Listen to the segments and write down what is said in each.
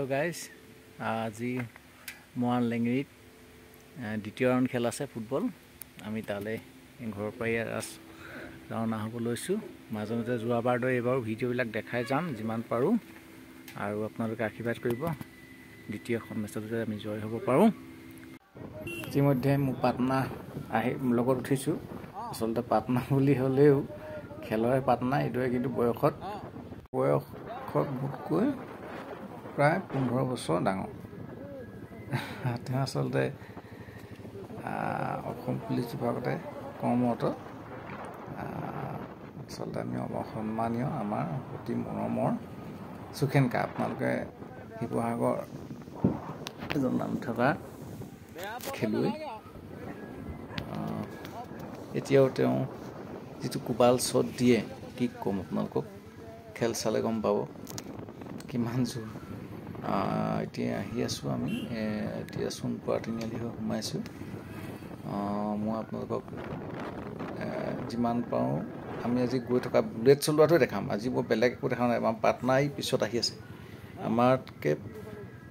Hello guys, আজি মহান লেংৰিত দ্বিতীয় ৰাউণ্ড খেল আছে ফুটবল। আমি তালে ঘৰৰ পৰা ৰাওনা হ'ব লৈছোঁ। মাজে মাজে যোৱাবাৰ দৰে এইবাৰ ভিডিঅ'বিলাক দেখাই যাম যিমান পাৰোঁ, আৰু আপোনালোকে আশীৰ্বাদ কৰিব দ্বিতীয় মেচটোতে আমি জয় হ'ব পাৰোঁ। ইতিমধ্যে মোৰ পাটনা লগত উঠিছোঁ। আচলতে পাটনা বুলি হ'লেও খেলৰে পাটনা এইটোৱে, কিন্তু বয়সত মোতকৈ প্ৰায় 15 বছৰ ডাঙৰ। তেওঁ আচলতে অসম পুলিচ বিভাগতে কৰ্মৰত। আচলতে আমি সন্মানীয় আমাৰ অতি মৰমৰ সুখেনকা, আপোনালোকে শিৱসাগৰ এজন নাম থকা খেলুৱৈ। এতিয়াও তেওঁ যিটো কোবাল শ্বট দিয়ে, কি ক'ম আপোনালোকক, খেল চালে গম পাব কিমান জোৰ। এতিয়া আহি আছোঁ আমি, এতিয়া সোণপোৱা তিনিআলি হৈ সোমাইছোঁ। মই আপোনালোকক যিমান পাৰোঁ আমি আজি গৈ থকা বুলেট চলোৱাটোৱে দেখাম। আজি মই বেলেগ একো দেখা নাই। আমাৰ পাটনাই পিছত আহি আছে, আমাতকৈ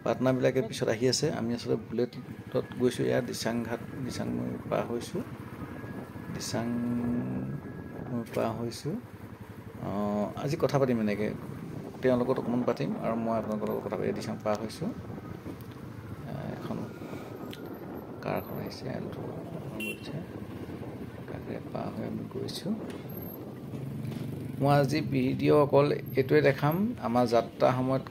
পাটনাবিলাকে পিছত আহি আছে। আমি আচলতে বুলেটত গৈছোঁ। ইয়াত দিচাং পাৰ হৈছোঁ, আজি কথা পাতিম এনেকৈ, তেওঁৰ লগত অকণমান পাতিম আৰু মই আপোনালোকৰ লগত কথা পাতি দিচাং পাৰ হৈছোঁ। এখন কাৰ এখন আহিছে, এল্টো গৈছে, কাষেৰে পাৰ হৈ আমি গৈছোঁ। মই আজি ভিডিঅ' অকল এইটোৱে দেখাম, আমাৰ যাত্ৰাৰ সময়ত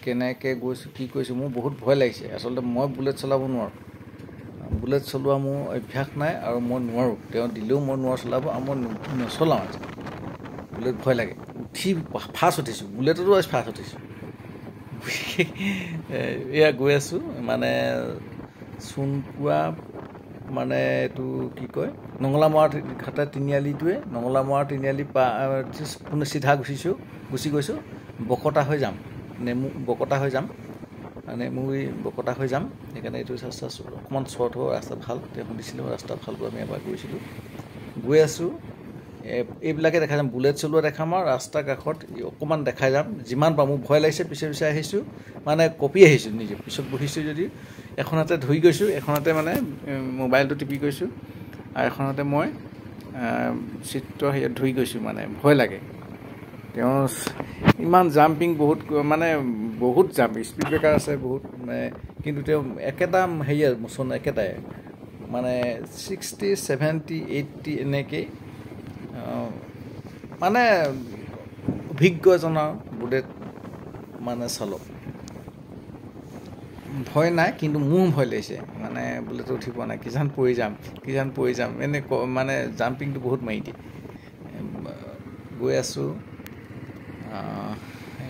কেনেকৈ গৈছোঁ, কি কৰিছোঁ। মোৰ বহুত ভয় লাগিছে। আচলতে মই বুলেট চলাব নোৱাৰোঁ, বুলেট চলোৱা মোৰ অভ্যাস নাই আৰু মই নোৱাৰোঁ। তেওঁ দিলেও মই নোৱাৰোঁ চলাব, আৰু মই নচলাওঁ। আজি বুলেট ভয় লাগে। ফাৰ্ষ্ট উঠিছোঁ, বুলেটতো আজি ফাৰ্ষ্ট উঠিছোঁ। এয়া গৈ আছোঁ মানে সোণপোৱা, মানে এইটো কি কয়, নঙলামৰা ঘাটা তিনিআলিটোৱে, নঙলামৰা তিনিআলি চিধা গুচি গৈছোঁ। বকতা হৈ যাম, বকতা হৈ যাম। সেইকাৰণে এইটো ৰাস্তা অকণমান শ্বৰ্ট হ'ব, ৰাস্তা ভাল। তেওঁ সুধিছিলোঁ ৰাস্তা ভাল বুলি, আমি এবাৰ গৈছিলোঁ। গৈ আছোঁ, এইবিলাকে দেখাই যাম, বুলেট চলোৱা দেখাম আৰু ৰাস্তাৰ কাষত অকণমান দেখাই যাম যিমান পাৰোঁ। মোৰ ভয় লাগিছে, পিছে আহিছোঁ, মানে কঁপি আহিছোঁ নিজে। পিছত বহিছোঁ যদিও এখন হাতে ধৰি গৈছোঁ, এখন হাতে মানে মোবাইলটো টিপি গৈছোঁ, আৰু এখন হাতে মই চিত্ৰ হেৰিয়াত ধৰি গৈছোঁ। মানে ভয় লাগে। তেওঁ ইমান জাম্পিং, বহুত জাম্প, স্পীড ব্ৰেকাৰ আছে বহুত, কিন্তু তেওঁ একেটা হেৰিয়াৰ মোচন একেটাই, মানে 60, 70, 80 এনেকৈ, মানে অভিজ্ঞ এজনৰ বুলেট চালক। ভয় নাই, কিন্তু মোৰ ভয় লাগিছে। মানে বুলেটত উঠি পোৱা নাই, কিজান পৰি যাম এনে, মানে জাম্পিংটো বহুত মাৰি দিয়ে। গৈ আছোঁ,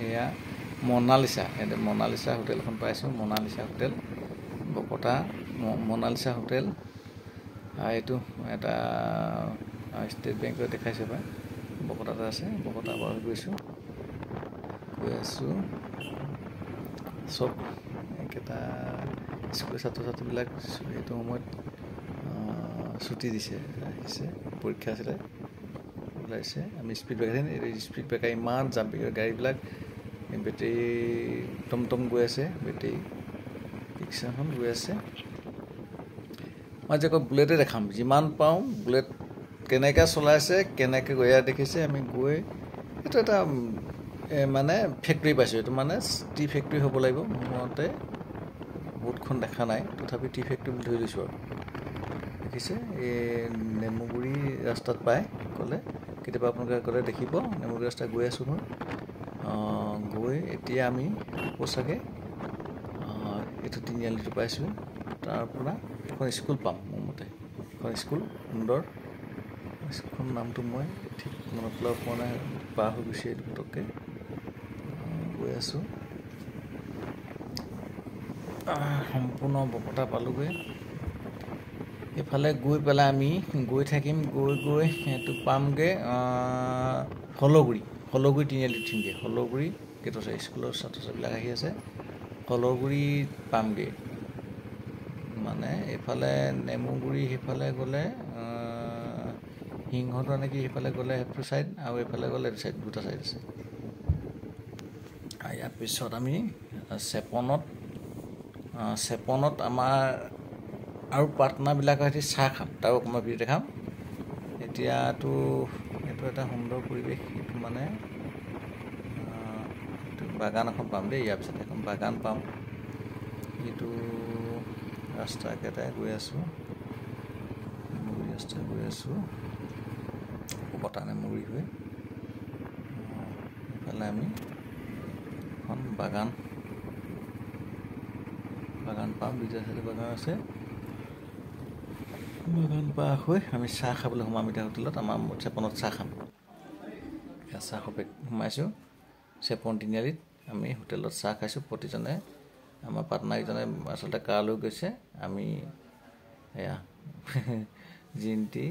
এয়া মনালিছা হোটেলখন পাইছোঁ। Monalisa hotel, Bokota Monalisa hotel. এইটো এটা ষ্টেট বেংকত দেখাইছে পাই, বকতাতে আছে। বকতা বাৰু গৈ আছোঁ। চব একেটা স্কুলৰ ছাত্ৰ ছাত্ৰীবিলাক সেইটো সময়ত ছুটি আহিছে, পৰীক্ষা আছিলে, ওলাইছে। আমি স্পীড ব্ৰেকাৰ ইমান জাম্পিং, গাড়ীবিলাক বেটেৰী টমটম গৈ আছে, বেটেৰী ৰিক্সাখন গৈ আছে। মই আজি আকৌ বুলেটে দেখাম যিমান পাৰোঁ। বুলেট কেনেকৈ চলাইছে, কেনেকৈ গৈ দেখিছে। আমি গৈ এইটো এটা মানে ফেক্টৰী পাইছোঁ। এইটো মানে টি ফেক্টৰী হ'ব লাগিব মোৰ মতে। বোৰ্ডখন দেখা নাই, তথাপি টি ফেক্টৰী বুলি ধৰি লৈছোঁ। আৰু দেখিছে, এই নেমুগুৰি ৰাস্তাত পায় গ'লে, কেতিয়াবা আপোনালোকে গ'লে দেখিব। নেমুগুৰি ৰাস্তা গৈ আছোঁ মই। গৈ এতিয়া আমি চাগে এইটো তিনিআলিটো পাইছোঁ। তাৰ পৰা এখন স্কুল পাম মোৰ মতে। এখন স্কুল সুন্দৰ, স্কুলখন নামটো মই ঠিক মনত পেলাব পৰা নাই, পাৰ হৈ গুচি আহিলোঁ পটককৈ। গৈ আছোঁ, সম্পূৰ্ণ বকতা পালোঁগৈ। এইফালে গৈ পেলাই আমি গৈ থাকিম, গৈ এইটো পামগৈ হলগুৰি তিনিআলি উঠিমগৈ। হলগুৰি গেট আছে, স্কুলৰ ছাত্ৰ ছাত্ৰীবিলাক আহি আছে। হলগুৰিত পামগৈ, মানে এইফালে নেমুগুৰি সেইফালে গ'লে সিংহদৰা নেকি, সেইফালে গ'লে সেইটো ছাইড, আৰু এইফালে গ'লে এইটো ছাইড, দুটা ছাইড আছে। ইয়াৰ পিছত আমি চেপনত আমাৰ আৰু পাৰ্টনাৰবিলাকৰ সৈতে চাহ খাম, তাৰো অকণমান ভিডিঅ' দেখাম। এতিয়াতো এইটো এটা সুন্দৰ পৰিৱেশ, এইটো মানে বাগান এখন পাম দেই, ইয়াৰ পিছত এখন বাগান পাম। এইটো ৰাস্তা একেটাই গৈ আছোঁ, গৈ আছোঁ কটানে মুৰি হৈ। এইফালে আমি এখন বাগান পাম, দুইটা চাইডে বাগান আছে। বাগান পাৰ হৈ আমি চাহ খাবলৈ সোমাম এতিয়া হোটেলত, আমাৰ চেপনত চাহ খাম। চাহ খাব সোমাইছোঁ চেপন তিনিআলিত, আমি হোটেলত চাহ খাইছোঁ। প্ৰতিজনে আমাৰ পাৰ্টনাৰকেইজনে আচলতে কালৈ গৈছে, আমি এয়া জিন্তি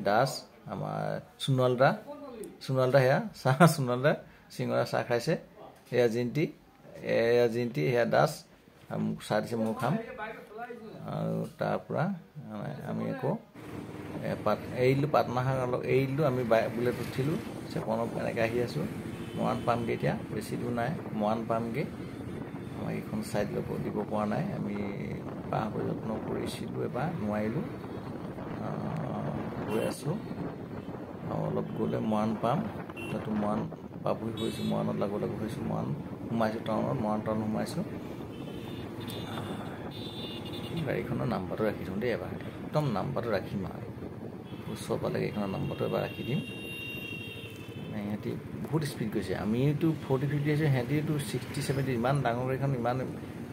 দাস, আমাৰ সোণোৱাল দা সেয়া চাহ, সোণোৱাল দা চিঙৰা চাহ খাইছে। এয়া জিন্তি সেয়া দাস, মোক চাহ দিছে, মই খাম। আৰু তাৰপৰা আমি আকৌ এৰিলোঁ, পাটনাহাক অলপ এৰিলোঁ, আমি বুলেট উঠিলোঁ, চেপনত এনেকৈ আহি আছোঁ। মৰাণ পামগৈ, এতিয়া বেছি দূৰ নাই, মৰাণ পামগৈ। আমাক এইখন ছাইড দিব পৰা নাই, আমি পাৰ হৈ যত্ন কৰিছিলোঁ এবাৰ, নোৱাৰিলোঁ। গৈ আছোঁ আৰু অলপ গ'লে মৰাণ পাম, তাতো মৰাণ পাবহি হৈছোঁ, মৰাণত লাগু হৈছোঁ। মৰাণ সোমাইছোঁ টাউনত, মৰাণ টাউন সোমাইছোঁ। গাড়ীখনৰ নাম্বাৰটো ৰাখি থওঁ দেই এবাৰ, একদম নাম্বাৰটো ৰাখিম আৰু ওচৰ পালে গাড়ীখনৰ নাম্বাৰটো এবাৰ ৰাখি দিম। সিহঁতি বহুত স্পীড গৈছে, আমিতো 40-50 আহিছোঁ, সিহঁতিতো 60-70। ইমান ডাঙৰ গাড়ীখন, ইমান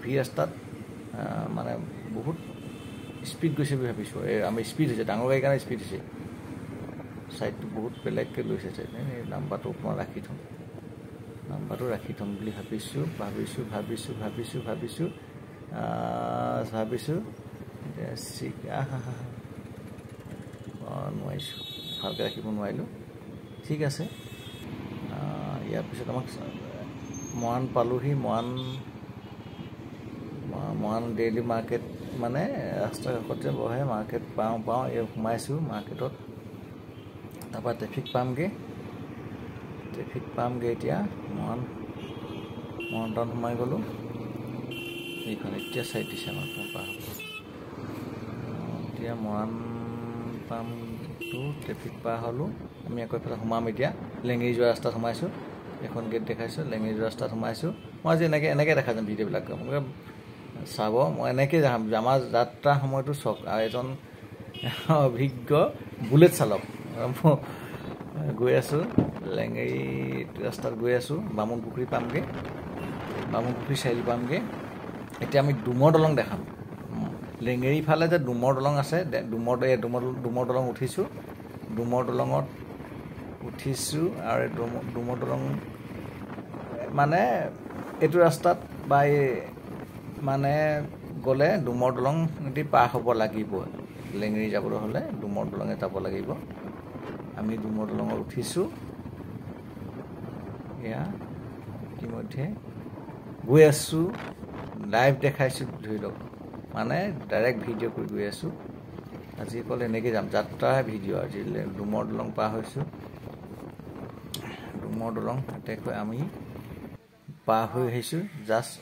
ভিৰ ৰাস্তাত মানে বহুত স্পীড গৈছে বুলি ভাবিছোঁ। আমি স্পীড হৈছে, ডাঙৰ গাড়ীৰ কাৰণে স্পীড হৈছে। ছাইডটো বহুত বেলেগকৈ লৈছে, নাম্বাৰটো অকণমান ৰাখি থওঁ, বুলি ভাবিছোঁ। নোৱাৰিছোঁ, ভালকৈ ৰাখিব নোৱাৰিলোঁ। ঠিক আছে, ইয়াৰ পিছত আমাক মৰাণ পালোহি। মৰাণ ডেইলি মাৰ্কেট মানে ৰাস্তাৰ কাষতে বহে, মাৰ্কেট পাওঁ এই সোমাইছোঁ মাৰ্কেটত। তাৰপৰা ট্ৰেফিক পামগৈ এতিয়া। মৰাণ টাউন সোমাই গ'লোঁ। এইখন এতিয়া চাইড দিছে আমাৰ পাৰ হ'ব। এতিয়া মৰাণ পামটো ট্ৰেফিক পাৰ হ'লোঁ, আমি আকৌ এইফালে সোমাম এতিয়া। লেঙেৰি যোৱা ৰাস্তাত সোমাইছোঁ, এখন গেট দেখাইছোঁ, লেঙেৰি যোৱা ৰাস্তাত সোমাইছোঁ। মই আজি এনেকৈ দেখা যাম ভিডিঅ'বিলাক, আপোনালোকে চাব। মই এনেকৈ যাম, আমাৰ যাত্ৰা সময়টো চাওক। আৰু এজন অভিজ্ঞ বুলেট চালক, গৈ আছোঁ লেঙেৰি ৰাস্তাত গৈ আছোঁ। বামুণপুখুৰী পামগৈ, বামুণপুখুৰী চাৰিআলি পামগৈ। এতিয়া আমি ডুমৰ দলং দেখাম। লেঙেৰি ফালে যে ডুমৰ দলং আছে, ডুমৰ দলং উঠিছোঁ। ডুমৰ দলঙত উঠিছোঁ আৰু ডুমৰ দলং মানে এইটো ৰাস্তাত বা মানে গ'লে ডুমৰ দলং দি পাৰ হ'ব লাগিব। লেঙেৰি যাবলৈ হ'লে ডুমৰ দলঙে যাব লাগিব। আমি ডুমৰ দলঙত উঠিছোঁ, এয়া ইতিমধ্যে গৈ আছোঁ। লাইভ দেখাইছোঁ, ধৰি লওক, মানে ডাইৰেক্ট ভিডিঅ' কৰি গৈ আছোঁ। আজি অকল এনেকৈ যাম, যাত্ৰাহে ভিডিঅ'। আজি ডুমৰ দলং পাৰ হৈছোঁ, ডুমৰ দলং এতেকৈ আমি পাৰ হৈ আহিছোঁ। জাষ্ট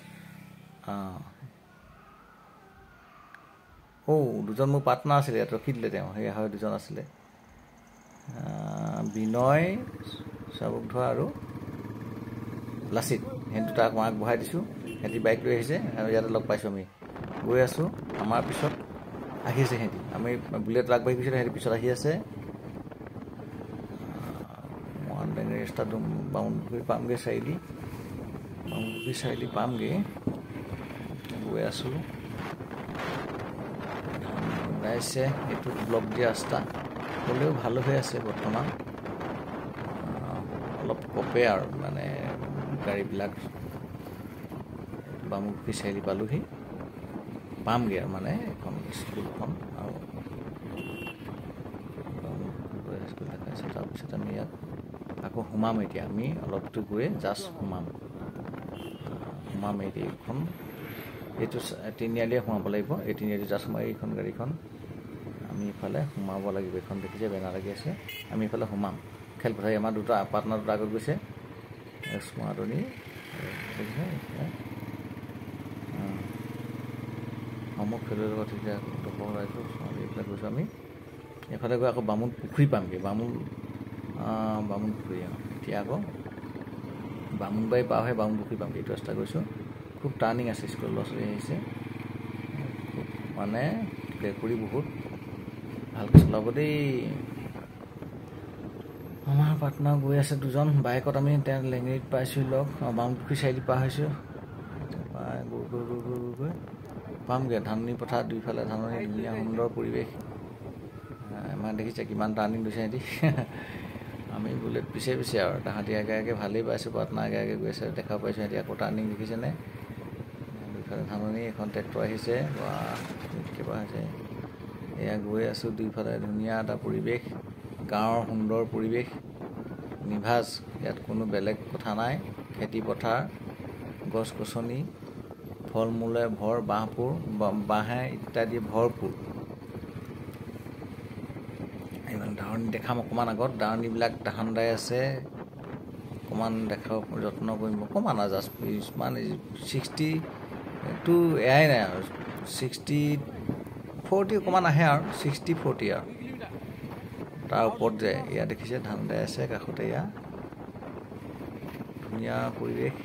দুজন মোৰ পাৰ্টনাৰ আছিলে, ইয়াত ৰখি দিলে তেওঁ, সেয়া হয় দুজন আছিলে, বিনয় চাবুকধৰা আৰু লাচিত। সিহঁত দুটাক মই আগবঢ়াই দিছোঁ, সিহঁতি বাইক লৈ আহিছে আৰু ইয়াতে লগ পাইছোঁ। আমি গৈ আছোঁ, আমাৰ পিছত আহি আছে সিহঁতি। আমি বুলেট আগবাঢ়ি গৈছিলোঁ, সিহঁতি পিছত আহি আছে। মৰাণ লেঙেৰি ৰাস্তাত বামুণপুখুৰী পামগৈ, বামুণপুখুৰী চাৰিআলি পামগৈ। গৈ আছোঁ, ওলাইছে। এইটো ব্লক দিয়া ৰাস্তা হ'লেও ভাল হৈ আছে বৰ্তমান। অলপ কপে আৰু মানে গাড়ীবিলাক। বামুণপুখুৰী চাৰিআলি পামগৈ আৰু মানে এখন স্কুলখন আৰু বামুণপুখুৰী স্কুল দেখাইছে। তাৰপিছত আমি ইয়াত আকৌ সোমাম। এতিয়া আমি অলপ দূৰ গৈয়ে জাষ্ট সোমাম এইখন। এইটো তিনিআলিয়ে সোমাব লাগিব, এই তিনিআলি জাষ্ট সোমাই এইখন গাড়ীখন আমি ইফালে সোমাব লাগিব। এইখন দেখিছে বেনাৰ লাগি আছে, আমি ইফালে সোমাম। খেলপথাৰ আমাৰ পাৰ্টনাৰ দুটা আগত গৈছে, স্মাৰ্টনি দেখিছে। সমূহ খেলুৱৈৰ লগত এতিয়া ৰাইছোঁ এইবিলাক গৈছোঁ আমি এফালে গৈ আকৌ বামুণ পুখুৰী পামগৈ বামুণ পুখুৰী এতিয়া আকৌ বামুণবাৰী পাৰ হৈ বামুণ পুখুৰী পামগৈ এইটো ৰাস্তা গৈছোঁ খুব টাৰ্ণিং আছে স্কুলৰ ল'ৰা ছোৱালী আহিছে খুব মানে কেঁকুৰি বহুত ভালকৈ চলাব দেই আমাৰ পাৰ্টনাৰ গৈ আছে দুজন বাইকত আমি তেওঁ লেঙেৰিত পাইছোঁ লগ বামুণ পুখুৰী চাৰিআলি পাৰ হৈছোঁ তাৰপৰা গৈ পামগৈ ধাননি পথাৰ দুইফালে ধাননি ধুনীয়া সুন্দৰ পৰিৱেশ আমাৰ দেখিছে কিমান টাৰ্ণিং লৈছে সিহঁতি আমি বুলেট পিছে আৰু তাহাঁতি আগে ভালেই পাইছোঁ পাৰ্টনাৰ আগে গৈ আছে দেখা পাইছোঁ সিহঁতি আকৌ টাৰ্ণিং দেখিছেনে দুইফালে ধাননি এখন ট্ৰেক্টৰ আহিছে বা কিবা হৈছে এয়া গৈ আছোঁ দুইফালে ধুনীয়া এটা পৰিৱেশ গাঁৱৰ সুন্দৰ পৰিৱেশ নিভাঁজ ইয়াত কোনো বেলেগ কথা নাই খেতি পথাৰ গছ গছনি ফল মূলে ভৰ বাঁহে ইত্যাদি ভৰপূৰ ইমান দাৱনি দেখাম অকণমান আগত দাৱনিবিলাক ধান দাই আছে অকণমান দেখাব যত্ন কৰিম অকণমান জাষ্ট মানে 60 এয়াই নাই আৰু 60-40 অকণমান আহে আৰু 60-40 আৰু তাৰ ওপৰত যে এয়া দেখিছে ধান দাই আছে কাষতে এয়া ধুনীয়া পৰিৱেশ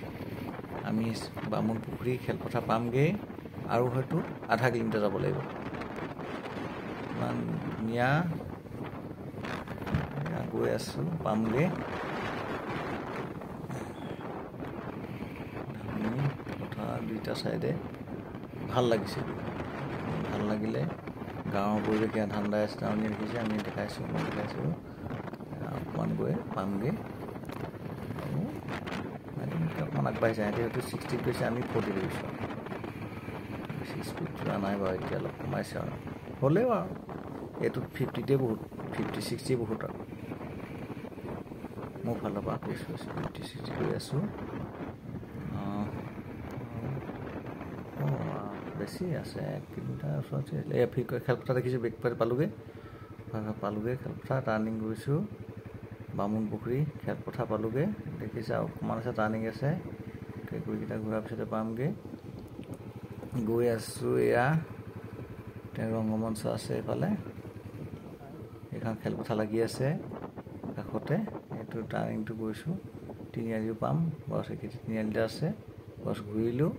আমি বামুণ পুখুৰী খেলপথাৰ পামগৈ আৰু হয়তো আধা কিলোমিটাৰ যাব লাগিব ইমান ধুনীয়া গৈ আছোঁ পামগৈ ধাননি পথাৰ দুইটা চাইডে ভাল লাগিছে ভাল লাগিলে গাঁৱৰ পৰিৱেশ ইয়াত ধান দাই আছে টাউনি দেখিছে আমি দেখাইছোঁ অকণমান গৈ পামগৈ অকণমান আগবাঢ়িছে সিহঁতি হয়তো 60 গৈছে আমি 40 গৈছোঁ বেছি স্পীড যোৱা নাই বাৰু এতিয়া অলপ কমাইছে আৰু হ'লেও আৰু এইটোত 50তে বহুত 50-60 বহুত আৰু মোৰ ফালৰ পৰা কৈছোঁ 50-60 গৈ আছোঁ বেছি আছে 1 কিলোমিটাৰ ওচৰত এই খেলপথাৰ দেখিছোঁ বেগপাতি পালোগৈ খেলপথাৰ টাৰ্ণিং গৈছোঁ বামুণ পুখুৰী খেলপথাৰ পালোগৈ দেখিছে আৰু অকণমান আছে টাৰ্ণিং আছে কেঁকুৰিকেইটা ঘূৰাৰ পিছতে পামগৈ গৈ আছোঁ এয়া তেওঁ ৰংগমঞ্চ আছে এইফালে এইখন খেলপথাৰ লাগি আছে কাষতে এইটো টাৰ্ণিংটো গৈছোঁ তিনিআলিও পাম বছ এইখিনি তিনিআলিতে আছে বছ ঘূৰিলোঁ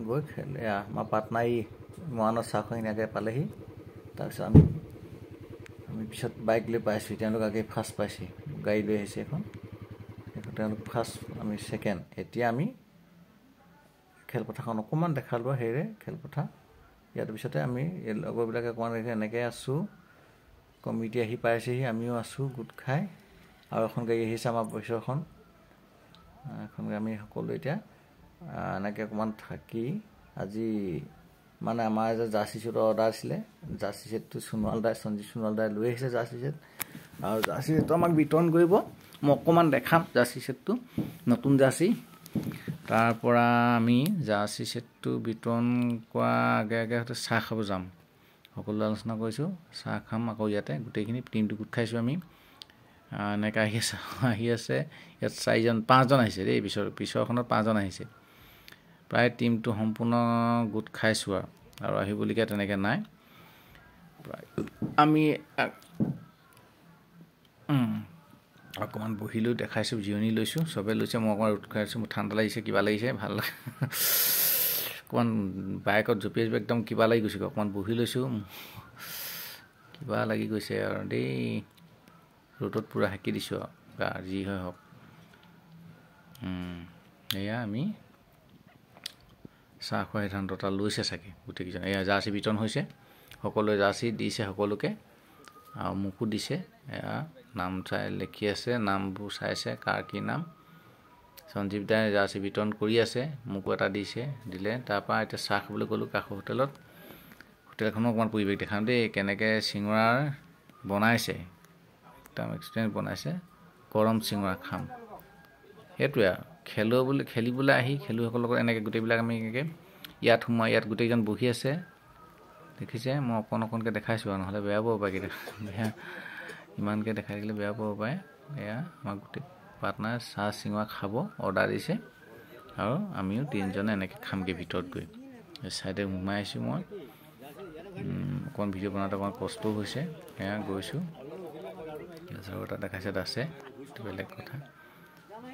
গৈ এয়া আমাৰ পাটনাই মৰাণৰ চাহখিনি আগে পালেহি তাৰপিছত আমি পিছত বাইক লৈ পাইছোঁ তেওঁলোক আগে ফাৰ্ষ্ট পাইছে গাড়ী লৈ আহিছে এখন তেওঁলোক ফাৰ্ষ্ট আমি ছেকেণ্ড এতিয়া আমি খেলপথাৰখন অকণমান দেখালোঁ হেৰে খেলপথাৰ ইয়াৰ পিছতে আমি এই লগৰবিলাকে অকণমান এনেকৈ আছোঁ কমিটি আহি পাইছেহি আমিও আছোঁ গোট খাই আৰু এখন গাড়ী আহিছে আমাৰ পিছৰখন এখন আমি সকলো এতিয়া এনেকৈ অকণমান থাকি আজি মানে আমাৰ যে জাৰ্চি ছেটৰ অৰ্ডাৰ আছিলে জাৰ্চি ছেটটো সঞ্জীৱ সোণোৱাল দাই লৈ আহিছে জাৰ্চি ছেট আৰু জাৰ্চি ছেটটো আমাক বিতৰণ কৰিব মই অকণমান দেখাম জাৰ্চি ছেটটো নতুন জাৰ্চি তাৰপৰা আমি জাৰ্চি ছেটটো বিতৰণ কৰা আগে হয়তো চাহ খাব যাম সকলোৱে আলোচনা কৰিছোঁ চাহ খাম আকৌ ইয়াতে গোটেইখিনি টিমটো গোট খাইছোঁ আমি এনেকৈ আহি আছে ইয়াত 5জন আহিছে দেই পিছৰখনত 5জন আহিছে প্ৰায় টিমটো সম্পূৰ্ণ গোট খাইছোঁ আৰু আহিবলগীয়া তেনেকৈ নাই প্ৰায় আমি অকণমান বহিলৈ দেখাইছোঁ জিৰণি লৈছোঁ চবেই লৈছে মই অকণমান ৰোদ খাইছোঁ মোৰ ঠাণ্ডা লাগিছে কিবা লাগিছে ভাল অকণমান বাইকত জঁপিয়াই একদম কিবা লাগি গৈছে অকণমান বহি লৈছোঁ কিবা লাগি গৈছে আৰু দেই ৰ'দত পূৰা সেকি দিছোঁ আৰু গা যি হয় হওক এয়া আমি চাহ খোৱা সিদ্ধান্ত এটা লৈছে চাগে গোটেইকেইজন এয়া জাৰ্চি বিতৰণ হৈছে সকলোৱে জাৰ্চি দিছে সকলোকে আৰু মোকো দিছে এয়া নাম চাই লিখি আছে নামবোৰ চাইছে কাৰ কি নাম সঞ্জীৱ দাই জাৰ্চি বিতৰণ কৰি আছে মোকো এটা দিলে তাৰপৰা এতিয়া চাহ খাবলৈ গ'লোঁ কাষৰ হোটেলখনো অকণমান পৰিৱেশ দেখাম দেই কেনেকৈ চিঙৰা বনাইছে একদম এক্সিডেণ্ট বনাইছে গৰম চিঙৰা খাম সেইটোৱে আৰু খেলিবলৈ আহি খেলুৱৈসকলৰ লগত এনেকৈ গোটেইবিলাক আমি এনেকৈ ইয়াত সোমাই ইয়াত গোটেইজন বহি আছে দেখিছে মই অকণকৈ দেখাইছোঁ আৰু নহ'লে বেয়া পাব পাৰে বেয়া ইমানকৈ দেখাই থাকিলে বেয়া পাব পাৰে এয়া আমাক গোটেই পাৰ্টনাৰ চাহ চিঙৰা খাব অৰ্ডাৰ দিছে আৰু আমিও 3জনে এনেকৈ খামগৈ ভিতৰত গৈ চাইডে সোমাই আহিছোঁ মই অকণ ভিডিঅ' বনাওঁতে অকণ কষ্টও হৈছে সেয়া গৈছোঁ আৰু এটা দেখাইছে আছে এইটো বেলেগ কথা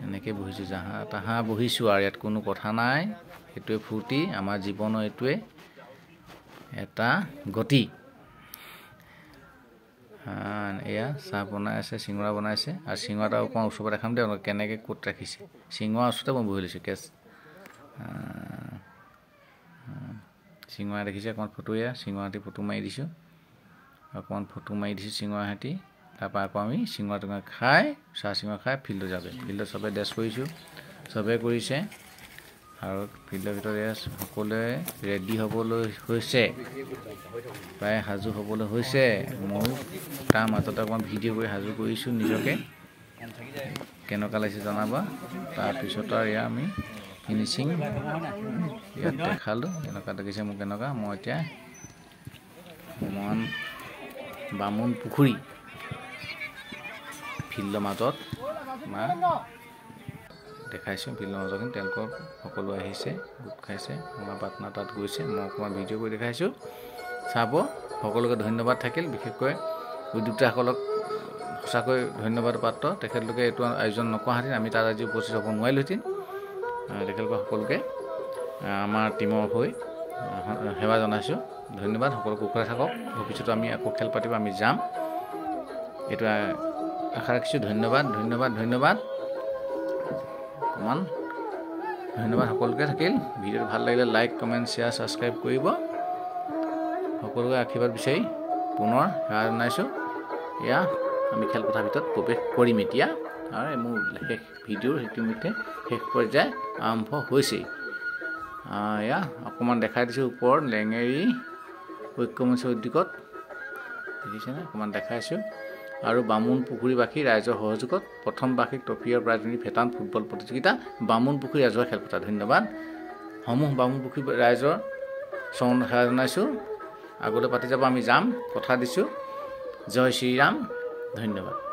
এনেকৈ বহিছোঁ জাহা তাহা বহিছোঁ আৰু ইয়াত কোনো কথা নাই এইটোৱে ফূৰ্তি আমাৰ জীৱনৰ এইটোৱে এটা গতি এয়া চাহ বনাই আছে চিঙৰা বনাইছে আৰু চিঙৰাটা অকণমান ওচৰৰ পৰা দেখাম দে কেনেকৈ ক'ত ৰাখিছে চিঙৰা ওচৰতে মই বহি লৈছোঁ কেছ চিঙৰা দেখিছে অকণমান ফটো এয়া চিঙৰাহঁতি ফটো মাৰি দিছোঁ অকণমান ফটো মাৰি দিছোঁ চিঙৰাহঁতি তাৰপৰা আকৌ আমি চিঙৰা টিঙৰা খাই চাহ চিঙৰা খাই ফিল্ডত যাবে ফিল্ডত চবে ড্ৰেছ কৰিছোঁ চবেই কৰিছে আৰু ফিল্ডৰ ভিতৰত সকলোৱে ৰেডি হ'বলৈ হৈছে প্ৰায় সাজু হ'বলৈ হৈছে ময়ো তাৰ মাজতে অকণমান ভিডিঅ' কৰি সাজু কৰিছোঁ নিজকে কেনেকুৱা লাগিছে জনাবা তাৰপিছত আৰু এয়া আমি ফিনিচিং ইয়াত দেখালোঁ কেনেকুৱা দেখিছে মোক কেনেকুৱা মই এতিয়া বামুণ পুখুৰী ফিল্ডৰ মাজত দেখাইছোঁ ফিল্ডৰ মাজৰখিনি তেওঁলোকৰ সকলো আহিছে গোট খাইছে আমাৰ পাৰ্টনাৰ তাত গৈছে মই অকণমান ভিডিঅ' কৰি দেখাইছোঁ চাব সকলোকে ধন্যবাদ থাকিল বিশেষকৈ উদ্যোক্তাসকলক সঁচাকৈ ধন্যবাদ পাত্ৰ তেখেতলোকে এইটো আয়োজন নকৰাহেঁতেন আমি তাত আজি উপস্থিত হ'ব নোৱাৰিলোহেঁতেন তেখেতলোকে সকলোকে আমাৰ টীমৰ হৈ সেৱা জনাইছোঁ ধন্যবাদ সকলো কুশলে থাকক ভৱিষ্যতে আমি আকৌ খেল পাতিব আমি যাম এইটো আশা ৰাখিছোঁ ধন্যবাদ ধন্যবাদ ধন্যবাদ অকণমান ধন্যবাদ সকলোকে থাকিল ভিডিঅ'টো ভাল লাগিলে লাইক কমেণ্ট শ্বেয়াৰ ছাবস্ক্ৰাইব কৰিব সকলোকে আশীৰ্বাদ বিচাৰি পুনৰ সেৱা জনাইছোঁ এয়া আমি খেলপথাৰ ভিতৰত প্ৰৱেশ কৰিম এতিয়া আৰু মোৰ শেষ ভিডিঅ'ৰ ইতিমধ্যে শেষ পৰ্যায় আৰম্ভ হৈছেই এয়া অকণমান দেখাই দিছোঁ ওপৰত লেঙেৰী ঐক্যমঞ্চ উদ্যোগত দেখিছেনে অকণমান দেখাইছোঁ আৰু বামুণ পুখুৰীবাসী ৰাইজৰ সহযোগত প্ৰথম বাৰ্ষিক ট্ৰফি আৰু প্ৰাইজমণি ভেটাৰাণ ফুটবল প্ৰতিযোগিতা বামুণ পুখুৰী ৰাজহুৱা খেলপথাৰ ধন্যবাদ সমূহ বামুণ পুখুৰী ৰাইজৰ চৰণ সেৱা জনাইছোঁ আগলৈ পাতি যাব আমি যাম কথা দিছোঁ জয় শ্ৰীৰাম ধন্যবাদ।